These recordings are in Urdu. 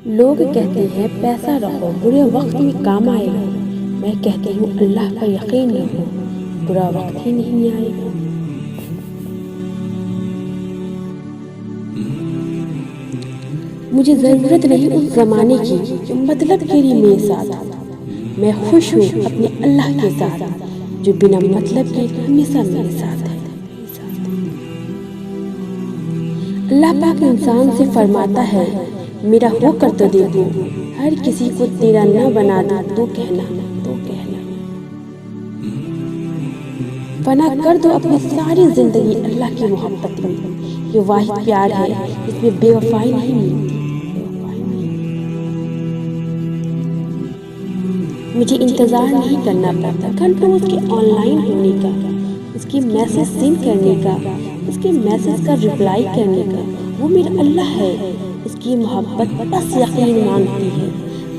لوگ کہتے ہیں پیسہ رکھو برے وقت میں کام آئے گا، میں کہتی ہوں اللہ پر یقین رکھو برا وقت ہی نہیں آئے گا۔ مجھے ضرورت نہیں اس زمانے کی جو مطلب کے لیے میرے ساتھ ہو، میں خوش ہوں اپنے اللہ کے ساتھ جو بنا مطلب کے ہمیشہ میرے ساتھ ہے۔ اللہ پاک انسان سے فرماتا ہے میرا ہو کر تو دیکھو، ہر کسی کو تیرا نہ بنا دوں تو کہنا فنا کر دو اپنی ساری زندگی اللہ کی محبت میں، یہ واحد پیار ہے جس میں بے وفائی نہیں ملتی۔ مجھے انتظار نہیں کرنا پڑتا گھنٹوں اس کے آن لائن ہونے کا، اس کی میسج سینڈ کرنے کا، اس کے میسج کا رپلائی کرنے کا، وہ میرا اللہ ہے، اس کی محبت بس یقین مانتی ہے،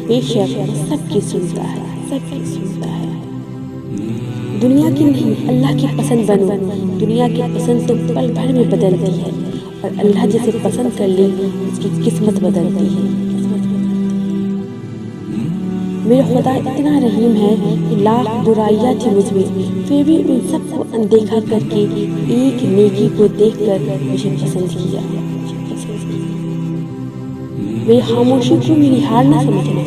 بے شک وہ سب کی سنتا ہے۔ دنیا کی نہیں اللہ کی پسند بنو، دنیا کی پسند تو پل بھر میں بدلتی ہے، اور اللہ جسے پسند کر لے اس کی قسمت بدلتی ہے۔ میرا خدا اتنا رحیم ہے کہ لاکھ برائیاں تھی مجھ میں، پھر بھی ان سب کو اندیکھا کر کے ایک نیکی کو دیکھ کر مجھے پسند کیا۔ میری خاموشی کو میری ہار نہ سمجھنا،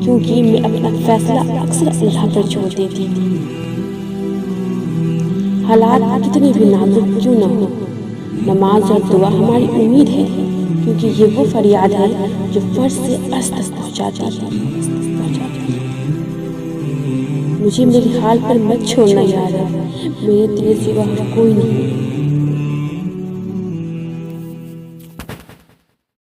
کیونکہ میں اپنا فیصلہ اکثر اللہ پر چھوڑ دیتی تھی۔ حالات کتنے بھی نازک کیوں نہ ہو، نماز اور دعا ہماری امید ہے، کیونکہ یہ وہ فریاد ہے جو فرض سے عرش تک پہنچاتی ہے۔ مجھے میری حال پر مت چھوڑنا یار، میرے تیرے سوا کوئی نہیں۔